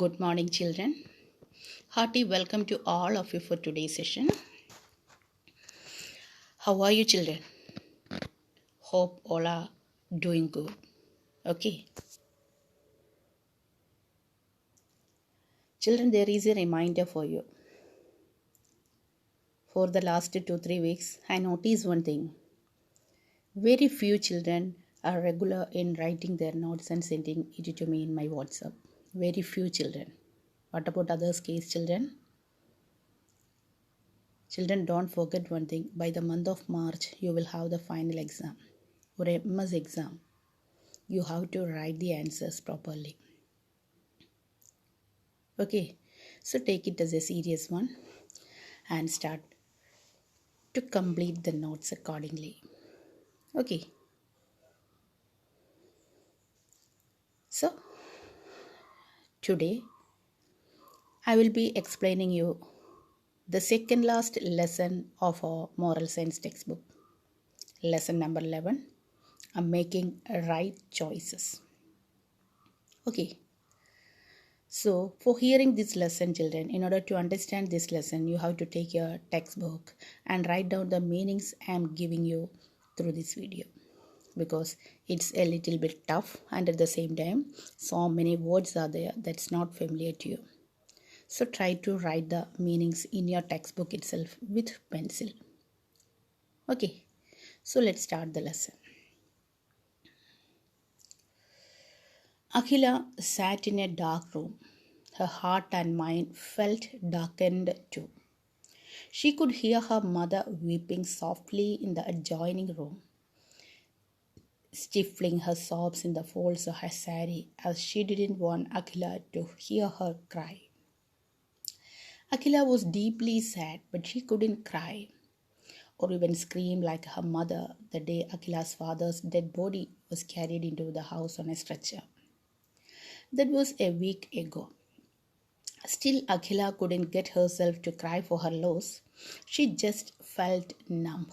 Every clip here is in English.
Good morning, children. Hearty welcome to all of you for today's session. How are you, children? Hope all are doing good. Okay. Children, there is a reminder for you. For the last 2-3 weeks, I noticed one thing. Very few children are regular in writing their notes and sending it to me in my WhatsApp. Very few children. What about others' case, children? Children, don't forget one thing. By the month of March, you will have the final exam or a MS exam. You have to write the answers properly. Okay, so take it as a serious one and start to complete the notes accordingly. Okay, so today I will be explaining you the second last lesson of our moral science textbook. Lesson number 11, making right choices. Okay, so for hearing this lesson, children, in order to understand this lesson, you have to take your textbook and write down the meanings I am giving you through this video, because it's a little bit tough and at the same time so many words are there that's not familiar to you. So try to write the meanings in your textbook itself with pencil. Okay, so let's start the lesson. Akhila sat in a dark room. Her heart and mind felt darkened too. She could hear her mother weeping softly in the adjoining room, stifling her sobs in the folds of her sari as she didn't want Akhila to hear her cry. Akhila was deeply sad, but she couldn't cry or even scream like her mother the day Akhila's father's dead body was carried into the house on a stretcher. That was a week ago. Still, Akhila couldn't get herself to cry for her loss. She just felt numb.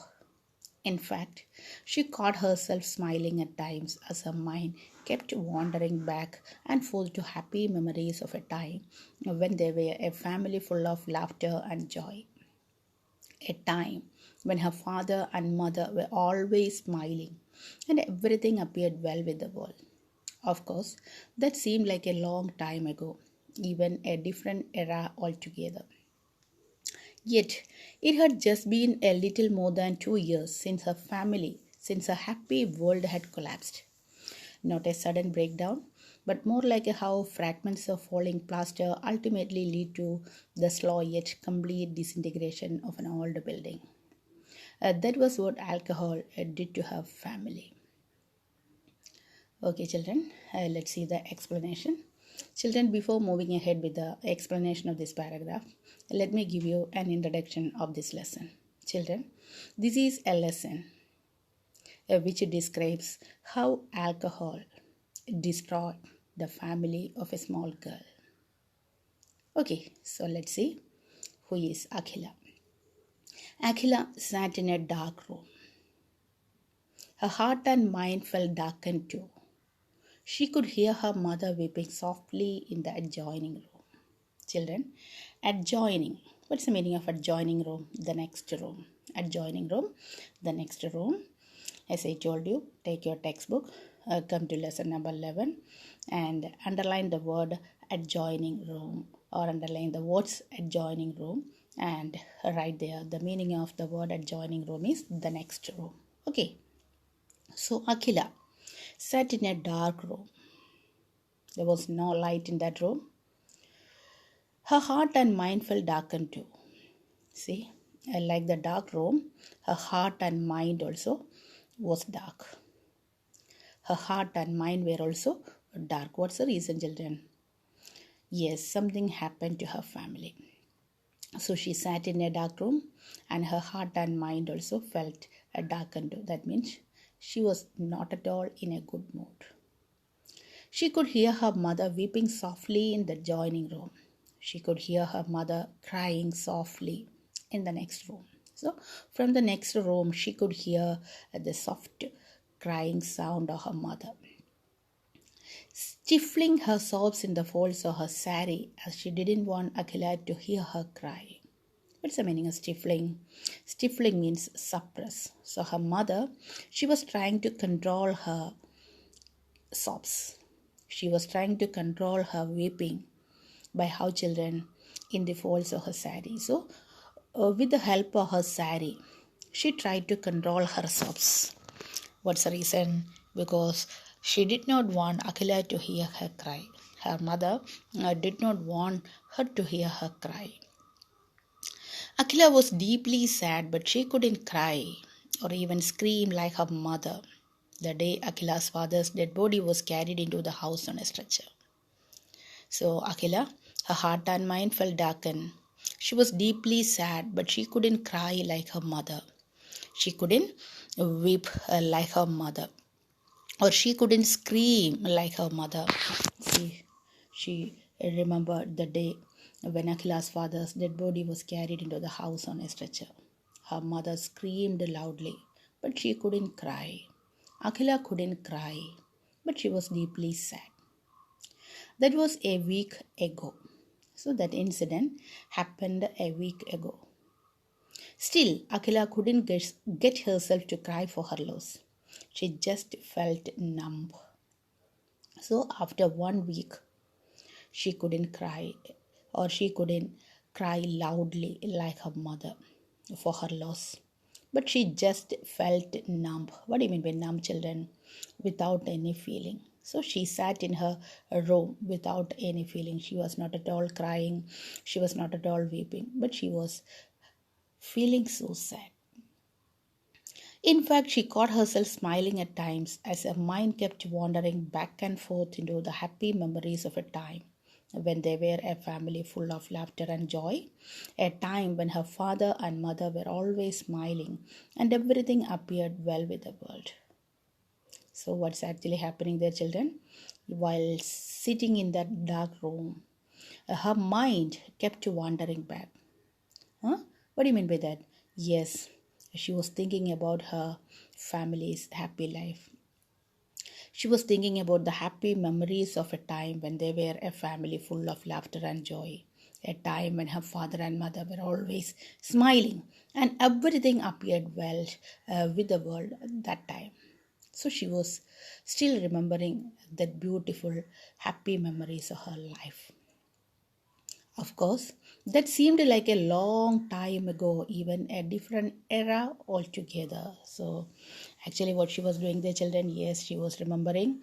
In fact, she caught herself smiling at times as her mind kept wandering back and forth to happy memories of a time when they were a family full of laughter and joy. A time when her father and mother were always smiling and everything appeared well with the world. Of course, that seemed like a long time ago, even a different era altogether. Yet, it had just been a little more than 2 years since her happy world had collapsed. Not a sudden breakdown, but more like how fragments of falling plaster ultimately lead to the slow yet complete disintegration of an old building. That was what alcohol did to her family. Okay, children, let's see the explanation. Children, before moving ahead with the explanation of this paragraph, let me give you an introduction of this lesson. Children, this is a lesson which describes how alcohol destroyed the family of a small girl. Okay, so let's see who is Akhila. Akhila sat in a dark room. Her heart and mind felt darkened too. She could hear her mother weeping softly in the adjoining room. Children, adjoining. What's the meaning of adjoining room? The next room. Adjoining room, the next room. As I told you, take your textbook, come to lesson number 11 and underline the word adjoining room, or underline the words adjoining room and write there the meaning of the word adjoining room is the next room. Okay, so Akhila sat in a dark room. There was no light in that room. Her heart and mind felt darkened too. See, like the dark room, her heart and mind also was dark. Her heart and mind were also dark. What's the reason, children? Yes, something happened to her family. So she sat in a dark room and her heart and mind also felt darkened too. That means she was not at all in a good mood. She could hear her mother weeping softly in the adjoining room. She could hear her mother crying softly in the next room. So, from the next room, she could hear the soft crying sound of her mother. stifling her sobs in the folds of her sari as she didn't want Akhila to hear her cry. What's the meaning of stifling? Stifling means suppress. So her mother, she was trying to control her sobs. She was trying to control her weeping by how children in the folds of her sari. So with the help of her sari, she tried to control her sobs. What's the reason? Because she did not want Akhila to hear her cry. Her mother did not want her to hear her cry. Akhila was deeply sad, but she couldn't cry or even scream like her mother the day Akhila's father's dead body was carried into the house on a stretcher. So Akhila, her heart and mind felt darkened. She was deeply sad, but she couldn't cry like her mother. She couldn't weep like her mother, or she couldn't scream like her mother. She remembered the day when Akhila's father's dead body was carried into the house on a stretcher. Her mother screamed loudly, but she couldn't cry. Akhila couldn't cry, but she was deeply sad. That was a week ago. So that incident happened a week ago. Still, Akhila couldn't get herself to cry for her loss. She just felt numb. So after 1 week, she couldn't cry, or she couldn't cry loudly like her mother for her loss. But she just felt numb. What do you mean by numb, children? Without any feeling. So she sat in her room without any feeling. She was not at all crying. She was not at all weeping. But she was feeling so sad. In fact, she caught herself smiling at times as her mind kept wandering back and forth into the happy memories of a time when they were a family full of laughter and joy, a time when her father and mother were always smiling and everything appeared well with the world. So, what's actually happening there, children? While sitting in that dark room, her mind kept wandering back. Huh? What do you mean by that? Yes, she was thinking about her family's happy life. She was thinking about the happy memories of a time when they were a family full of laughter and joy. A time when her father and mother were always smiling and everything appeared well with the world at that time. So she was still remembering that beautiful, happy memories of her life. Of course, that seemed like a long time ago, even a different era altogether. So, actually, what she was doing, the children, yes, she was remembering,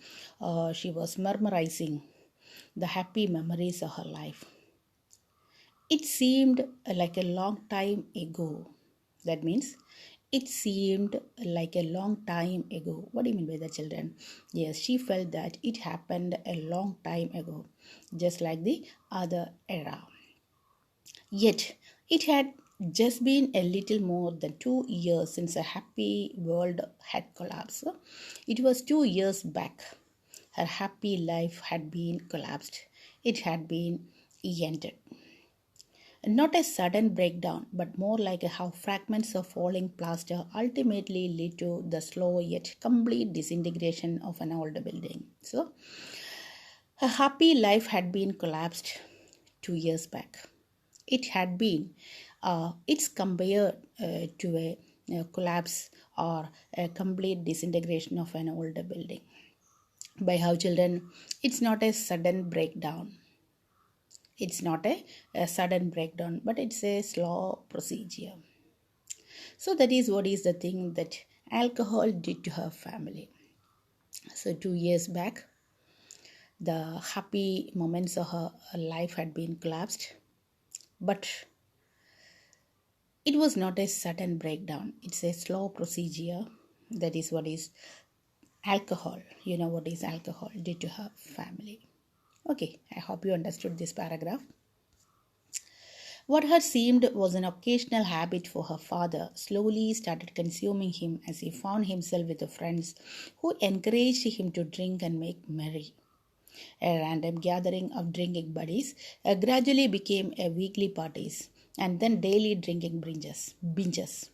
she was memorizing the happy memories of her life. It seemed like a long time ago. That means it seemed like a long time ago. What do you mean by that, children? Yes, she felt that it happened a long time ago, just like the other era. Yet, it had just been a little more than 2 years since a happy world had collapsed. It was 2 years back. Her happy life had been collapsed. It had been ended. Not a sudden breakdown, but more like how fragments of falling plaster ultimately lead to the slow yet complete disintegration of an old building. So, her happy life had been collapsed 2 years back. It had been, it's compared to a collapse or a complete disintegration of an older building. By how, children? It's not a sudden breakdown. It's not a sudden breakdown, but it's a slow procedure. So that is what is the thing that alcohol did to her family. So 2 years back, the happy moments of her life had been collapsed, but it was not a sudden breakdown. It's a slow procedure. That is what is alcohol. You know what is alcohol did to her family. Okay, I hope you understood this paragraph. What had seemed was an occasional habit for her father slowly started consuming him as he found himself with the friends who encouraged him to drink and make merry. A random gathering of drinking buddies gradually became a weekly parties and then daily drinking binges.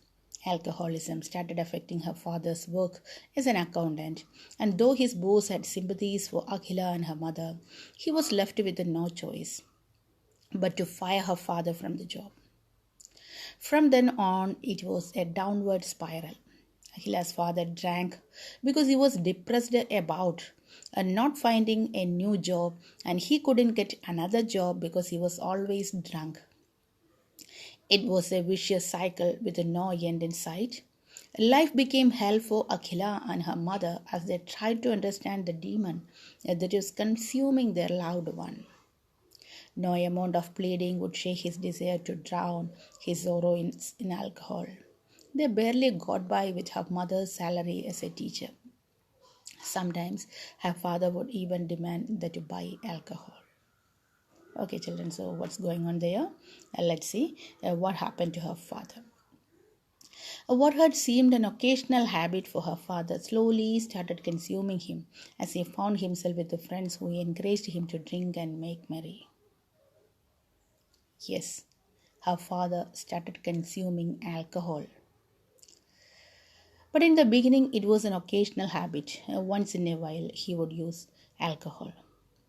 Alcoholism started affecting her father's work as an accountant, and though his boss had sympathies for Akhila and her mother, he was left with no choice but to fire her father from the job. From then on, it was a downward spiral. Akhila's father drank because he was depressed about not finding a new job, and he couldn't get another job because he was always drunk. It was a vicious cycle with no end in sight. Life became hell for Akhila and her mother as they tried to understand the demon that was consuming their loved one. No amount of pleading would shake his desire to drown his sorrow in alcohol. They barely got by with her mother's salary as a teacher. Sometimes her father would even demand that to buy alcohol. Okay, children, so what's going on there? Let's see what happened to her father. What had seemed an occasional habit for her father slowly started consuming him as he found himself with the friends who encouraged him to drink and make merry. Yes, her father started consuming alcohol. But in the beginning, it was an occasional habit. Once in a while, he would use alcohol.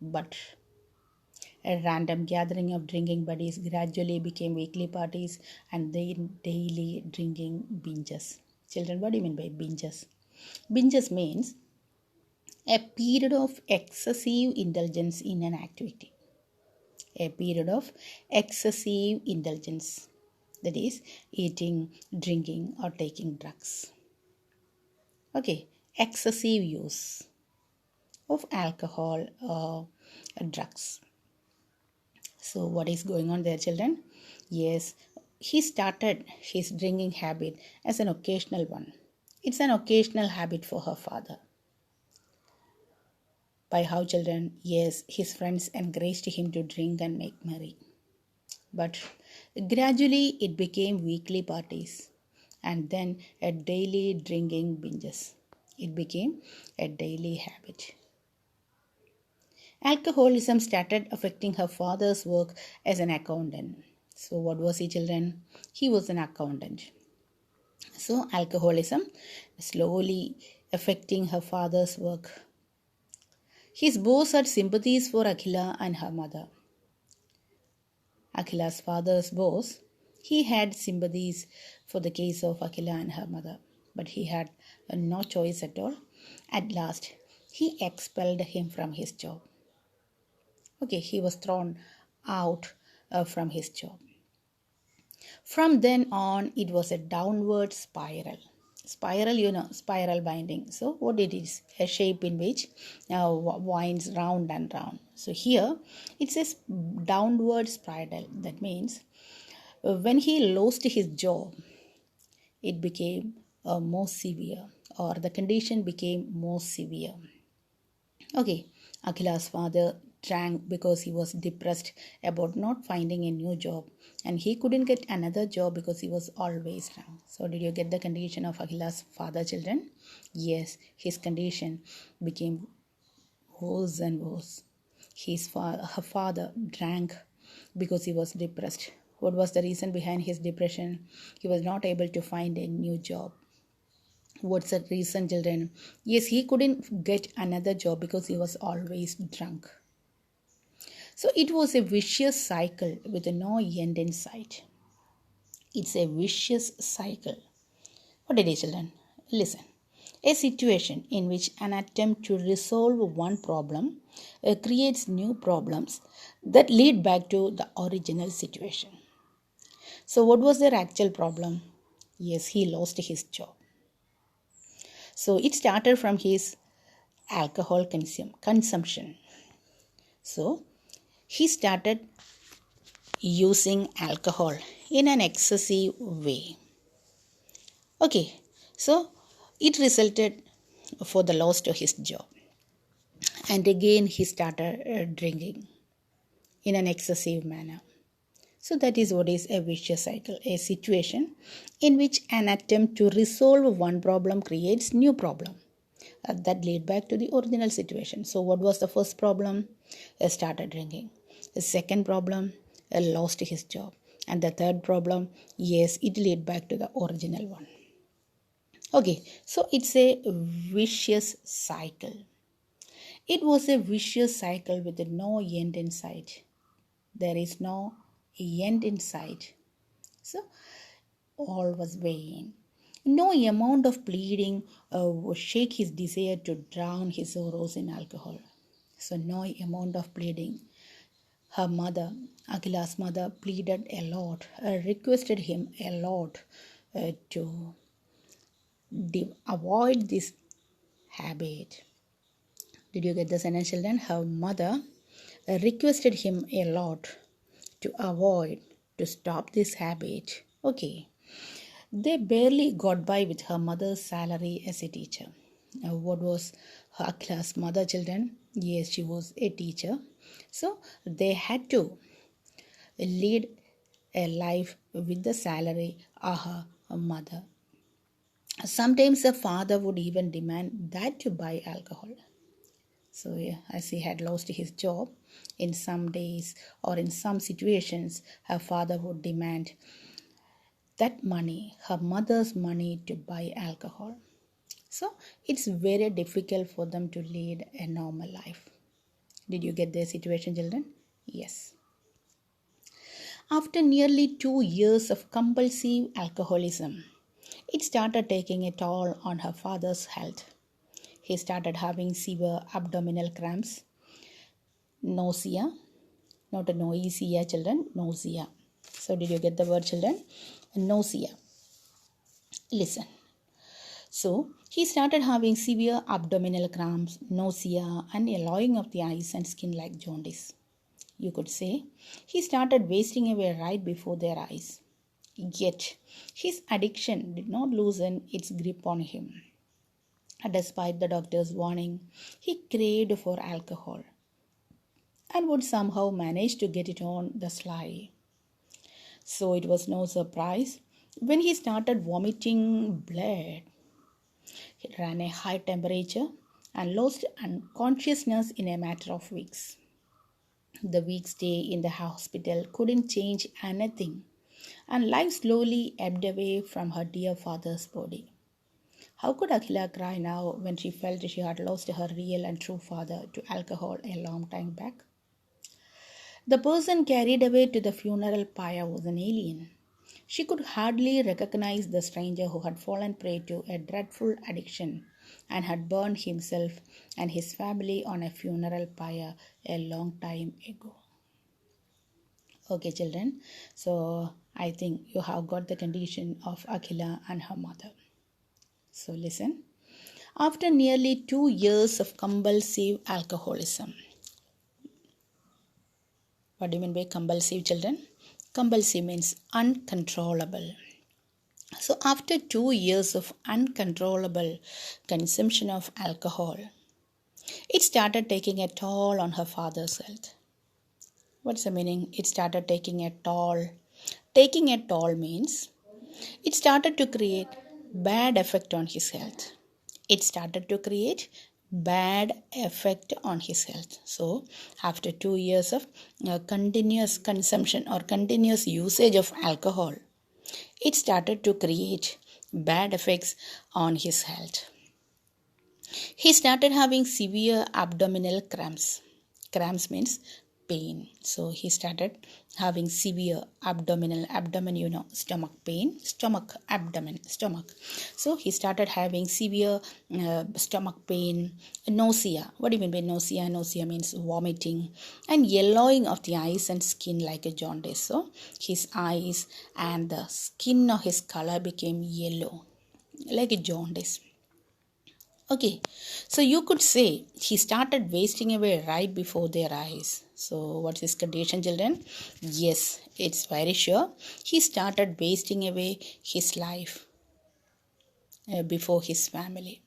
But a random gathering of drinking buddies gradually became weekly parties and then daily drinking binges. Children, what do you mean by binges? Binges means a period of excessive indulgence in an activity. A period of excessive indulgence, that is, eating, drinking, or taking drugs. Okay, excessive use of alcohol or drugs. So, what is going on there, children? Yes, he started his drinking habit as an occasional one. It's an occasional habit for her father. By how, children? Yes, his friends encouraged him to drink and make merry. But gradually it became weekly parties and then a daily drinking binges. It became a daily habit. Alcoholism started affecting her father's work as an accountant. So, what was he, children? He was an accountant. So, alcoholism slowly affecting her father's work. His boss had sympathies for Akhila and her mother. Akhila's father's boss, he had sympathies for the case of Akhila and her mother, but he had no choice at all. At last, he expelled him from his job. Okay, he was thrown out from his job. From then on, it was a downward spiral. Spiral, spiral binding. So, what it is? A shape in which winds round and round. So, here it says downward spiral. That means when he lost his job, it became more severe, or the condition became more severe. Okay, Akhila's father drank because he was depressed about not finding a new job, and he couldn't get another job because he was always drunk. So, did you get the condition of Akhila's father, children? Yes, his condition became worse and worse. Her father drank because he was depressed. What was the reason behind his depression? He was not able to find a new job. What's the reason, children? Yes, he couldn't get another job because he was always drunk. So it was a vicious cycle with no end in sight. It's a vicious cycle. What did you, children? Listen. A situation in which an attempt to resolve one problem creates new problems that lead back to the original situation. So, what was their actual problem? Yes, he lost his job. So, it started from his alcohol consumption. So, he started using alcohol in an excessive way. Okay, so it resulted for the loss to his job. And again, he started drinking in an excessive manner. So that is what is a vicious cycle, a situation in which an attempt to resolve one problem creates new problem that lead back to the original situation. So what was the first problem? He started drinking. The second problem, he lost his job. And the third problem, yes, it led back to the original one. Okay, so it's a vicious cycle. It was a vicious cycle with no end in sight. There is no end in sight. So all was vain. No amount of pleading would shake his desire to drown his sorrows in alcohol. So no amount of pleading. Her mother, Akhila's mother, pleaded a lot, requested him a lot to avoid this habit. Did you get the sentence, children? Her mother requested him a lot to avoid, to stop this habit. Okay. They barely got by with her mother's salary as a teacher. What was her class mother, children? Yes, she was a teacher. So they had to lead a life with the salary of her mother. Sometimes the father would even demand that to buy alcohol. So, yeah, as he had lost his job, in some days or in some situations, her father would demand that money, her mother's money, to buy alcohol. So, it's very difficult for them to lead a normal life. Did you get their situation, children? Yes. After nearly 2 years of compulsive alcoholism, it started taking a toll on her father's health. He started having severe abdominal cramps, nausea, not a noisia, children, nausea. So, did you get the word, children? Nausea. Listen. So, he started having severe abdominal cramps, nausea, and yellowing of the eyes and skin like jaundice. You could say he started wasting away right before their eyes. Yet, his addiction did not loosen its grip on him. Despite the doctor's warning, he craved for alcohol and would somehow manage to get it on the sly. So it was no surprise when he started vomiting blood. He ran a high temperature and lost consciousness in a matter of weeks. The week's stay in the hospital couldn't change anything, and life slowly ebbed away from her dear father's body. How could Akhila cry now when she felt she had lost her real and true father to alcohol a long time back? The person carried away to the funeral pyre was an alien. She could hardly recognize the stranger who had fallen prey to a dreadful addiction and had burned himself and his family on a funeral pyre a long time ago. Okay, children, so I think you have got the condition of Akhila and her mother. So, listen. After nearly 2 years of compulsive alcoholism, what do you mean by compulsive, children? Compulsive means uncontrollable. So, after 2 years of uncontrollable consumption of alcohol, it started taking a toll on her father's health. What's the meaning? It started taking a toll. Taking a toll means it started to create bad effect on his health. It started to create bad effect on his health. So, after 2 years of continuous consumption or continuous usage of alcohol, it started to create bad effects on his health. He started having severe abdominal cramps. Cramps means pain. So he started having severe abdomen, stomach pain, stomach. So he started having severe stomach pain, nausea. What do you mean by nausea? Nausea means vomiting and yellowing of the eyes and skin like a jaundice. So his eyes and the skin of his color became yellow like a jaundice. Okay, so you could say he started wasting away right before their eyes. So, what's his condition, children? Yes, it's very sure. He started wasting away his life before his family.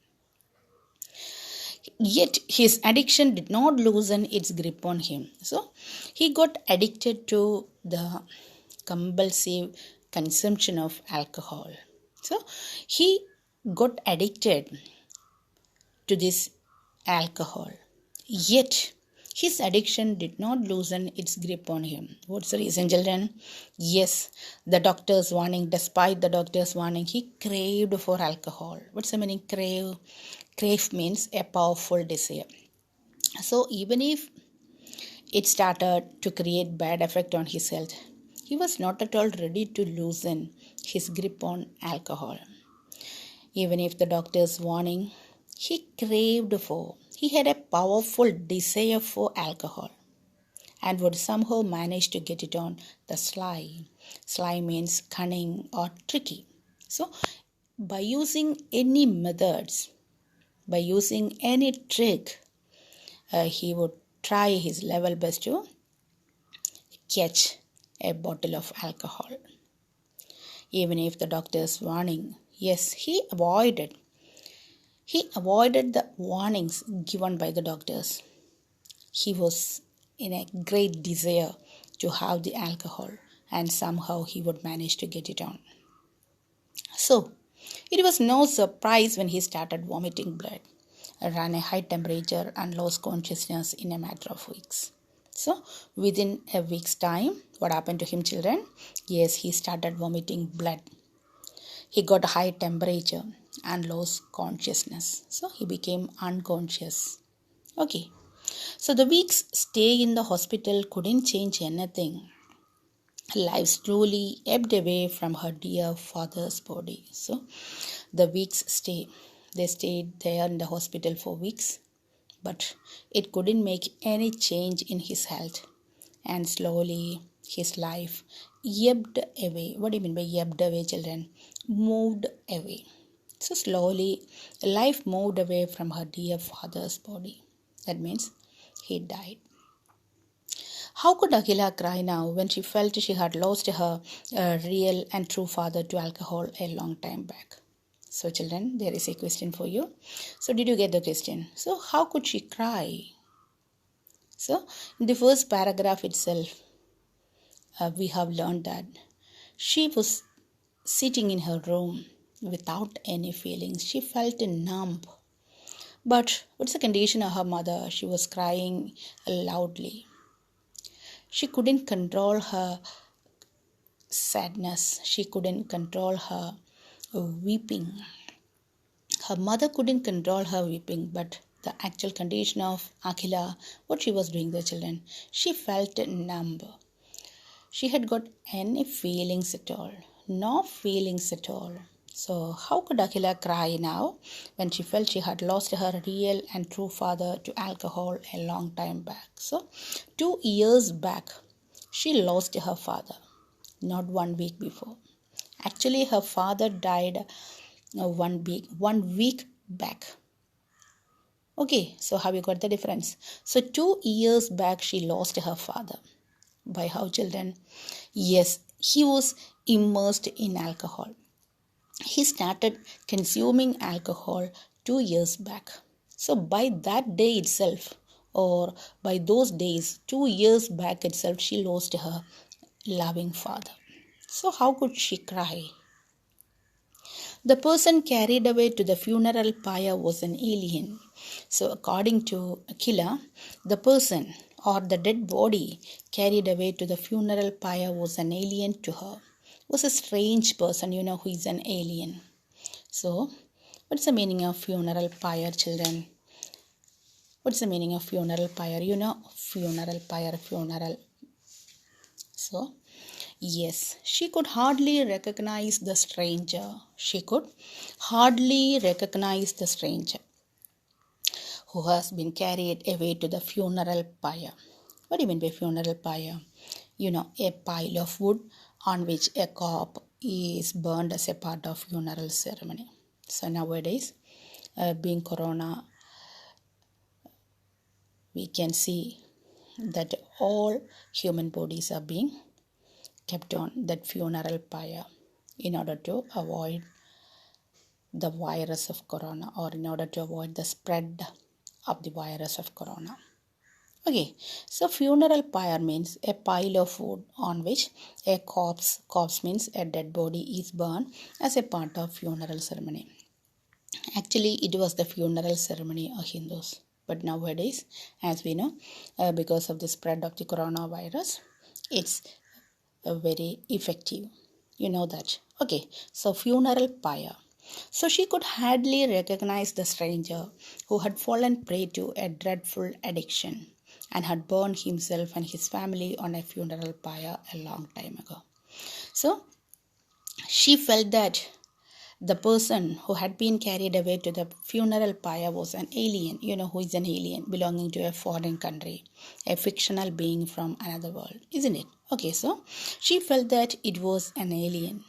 Yet, his addiction did not loosen its grip on him. So, he got addicted to the compulsive consumption of alcohol. So, he got addicted to this alcohol. Yet His addiction did not loosen its grip on him. What's the reason, children? Yes, the doctor's warning, despite the doctor's warning, he craved for alcohol. What's the meaning? Crave? Crave means a powerful desire. So even if it started to create bad effect on his health, he was not at all ready to loosen his grip on alcohol. Even if the doctor's warning, he craved for, he had a powerful desire for alcohol and would somehow manage to get it on the sly. Sly means cunning or tricky. So, by using any methods, by using any trick, he would try his level best to catch a bottle of alcohol. Even if the doctor's warning, yes, he avoided the warnings given by the doctors. He was in a great desire to have the alcohol and somehow he would manage to get it on. So, it was no surprise when he started vomiting blood, ran a high temperature and lost consciousness in a matter of weeks. So, within a week's time, what happened to him, children? Yes, he started vomiting blood. He got a high temperature and lost consciousness. So, he became unconscious. Okay. So, the week's stay in the hospital couldn't change anything. Life slowly ebbed away from her dear father's body. So, the week's stay, they stayed there in the hospital for weeks, but it couldn't make any change in his health. And slowly, his life ebbed away. What do you mean by ebbed away, children? Moved away. So, slowly, life moved away from her dear father's body. That means he died. How could Akhila cry now when she felt she had lost her real and true father to alcohol a long time back? So, children, there is a question for you. So, did you get the question? So, how could she cry? So, in the first paragraph itself, we have learned that she was sitting in her room without any feelings. She felt numb. But what's the condition of her mother? She was crying loudly. She couldn't control her sadness. She couldn't control her weeping. Her mother couldn't control her weeping, but the actual condition of Akhila, what she was doing, the children, she felt numb. She had got any feelings at all. No feelings at all. So, how could Akhila cry now when she felt she had lost her real and true father to alcohol a long time back? So, 2 years back, she lost her father, not 1 week before. Actually, her father died 1 week back. Okay, so have you got the difference? So, 2 years back, she lost her father. By how, children? Yes, he was immersed in alcohol. He started consuming alcohol 2 years back. So by that day itself, or by those days, 2 years back itself, she lost her loving father. So how could she cry? The person carried away to the funeral pyre was an alien. So according to Akhila, the person or the dead body carried away to the funeral pyre was an alien to her. Was a strange person, who is an alien. So, what's the meaning of funeral pyre, children? What's the meaning of funeral pyre? Funeral pyre, funeral. So, yes, she could hardly recognize the stranger. She could hardly recognize the stranger who has been carried away to the funeral pyre. What do you mean by funeral pyre? A pile of wood on which a corpse is burned as a part of funeral ceremony. So nowadays, being corona, we can see that all human bodies are being kept on that funeral pyre in order to avoid the virus of corona, or in order to avoid the spread of the virus of corona. Okay, so funeral pyre means a pile of wood on which a corpse means a dead body, is burned as a part of funeral ceremony. Actually, it was the funeral ceremony of Hindus. But nowadays, as we know, because of the spread of the coronavirus, it's very effective. You know that. Okay, so funeral pyre. So she could hardly recognize the stranger who had fallen prey to a dreadful addiction and had burned himself and his family on a funeral pyre a long time ago. So she felt that the person who had been carried away to the funeral pyre was an alien. You know who is an alien? Belonging to a foreign country, a fictional being from another world, isn't it? Okay, so she felt that it was an alien.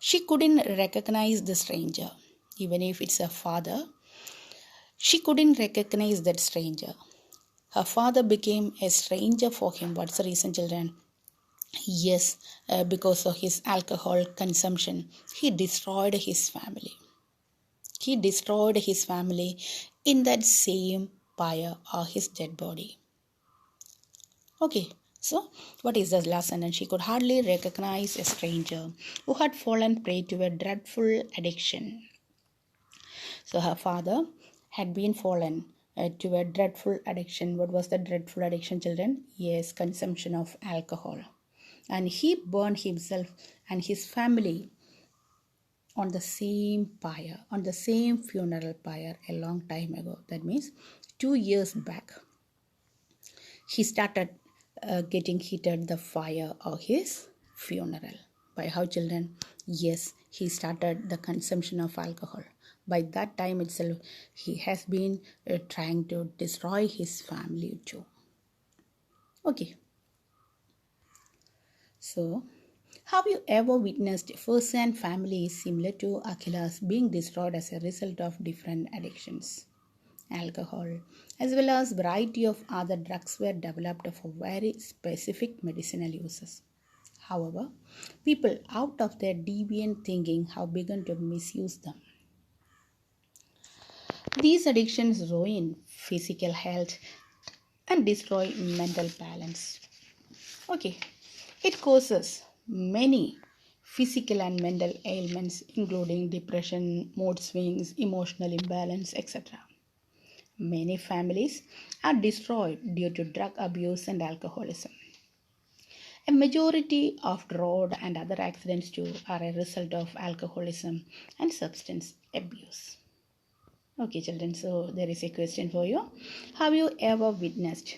She couldn't recognize the stranger, even if it's her father. She couldn't recognize that stranger. Her father became a stranger for him. What's the reason, children? Yes, because of his alcohol consumption, he destroyed his family. He destroyed his family in that same pyre or his dead body. Okay, so what is the last sentence? She could hardly recognize a stranger who had fallen prey to a dreadful addiction. So her father had been fallen to a dreadful addiction. What was the dreadful addiction, children? Yes, consumption of alcohol. And he burned himself and his family on the same pyre, on the same funeral pyre a long time ago. That means 2 years back. He started getting heated the fire of his funeral. By how, children? Yes, he started the consumption of alcohol. By that time itself, he has been trying to destroy his family too. Okay. So, have you ever witnessed firsthand families similar to Akhila's being destroyed as a result of different addictions? Alcohol, as well as variety of other drugs were developed for very specific medicinal uses. However, people out of their deviant thinking have begun to misuse them. These addictions ruin physical health and destroy mental balance. Okay, it causes many physical and mental ailments, including depression, mood swings, emotional imbalance, etc. Many families are destroyed due to drug abuse and alcoholism. A majority of road and other accidents too are a result of alcoholism and substance abuse. Okay, children, so there is a question for you. Have you ever witnessed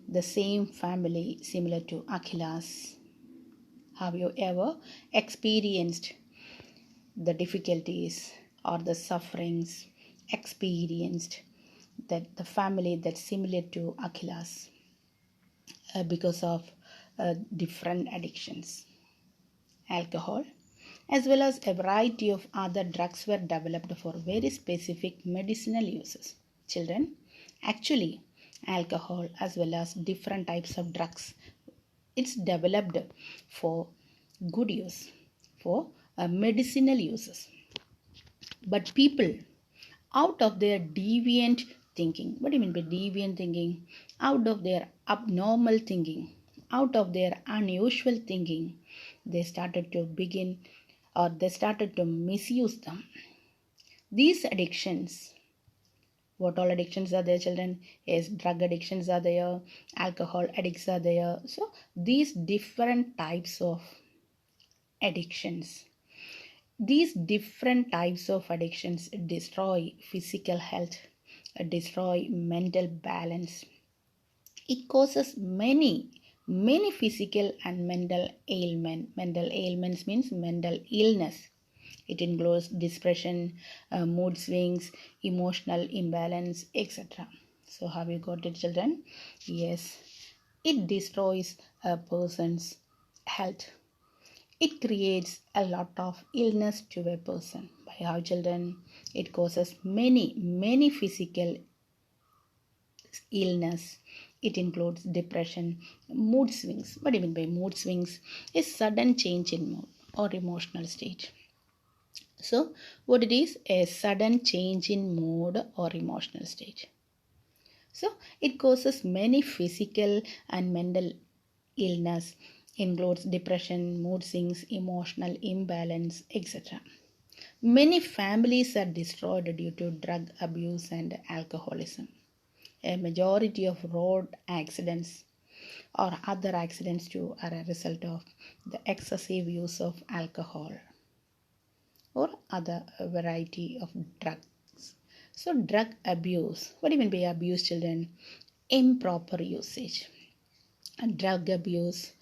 the same family similar to Akhila's? Have you ever experienced the difficulties or the sufferings experienced that the family that's similar to Akhila's because of different addictions? Alcohol, as well as a variety of other drugs were developed for very specific medicinal uses. Children, actually, alcohol as well as different types of drugs, it's developed for good use, for medicinal uses. But people, out of their deviant thinking, what do you mean by deviant thinking? Out of their abnormal thinking, out of their unusual thinking, they started to misuse them. These addictions, what all addictions are there, children? Yes, drug addictions are there, alcohol addicts are there. So these different types of addictions, these different types of addictions destroy physical health, destroy mental balance. It causes many physical and mental ailment. Mental ailments means mental illness. It includes depression, mood swings, emotional imbalance, etc. So have you got it, children? Yes. It destroys a person's health. It creates a lot of illness to a person. By how, children? It causes many physical illness. It includes depression, mood swings. What do you mean by mood swings? A sudden change in mood or emotional state. So, what it is? A sudden change in mood or emotional state. So, it causes many physical and mental illness, includes depression, mood swings, emotional imbalance, etc. Many families are destroyed due to drug abuse and alcoholism. A majority of road accidents or other accidents too are a result of the excessive use of alcohol or other variety of drugs. So, drug abuse. What do you mean by abuse, children? Improper usage. Drug abuse,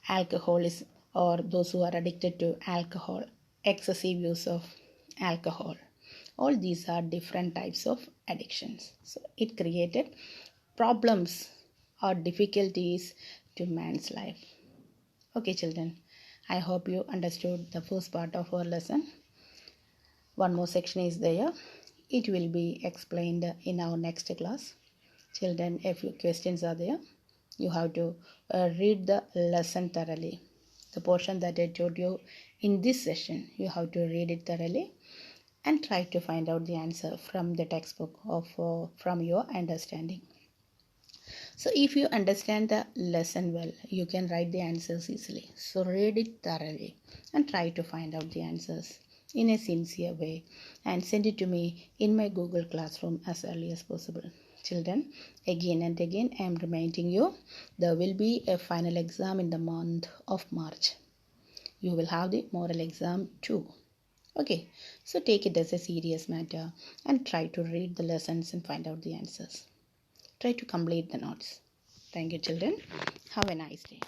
alcoholism, or those who are addicted to alcohol, excessive use of alcohol. All these are different types of addictions. So, it created problems or difficulties to man's life. Okay, children, I hope you understood the first part of our lesson. One more section is there. It will be explained in our next class. Children, a few questions are there. You have to read the lesson thoroughly. The portion that I told you in this session, you have to read it thoroughly and try to find out the answer from the textbook of from your understanding. So if you understand the lesson well, you can write the answers easily. So read it thoroughly and try to find out the answers in a sincere way and send it to me in my Google Classroom as early as possible. Children, again and again I am reminding you, there will be a final exam in the month of March. You will have the moral exam too. Okay, so take it as a serious matter and try to read the lessons and find out the answers. Try to complete the notes. Thank you, children. Have a nice day.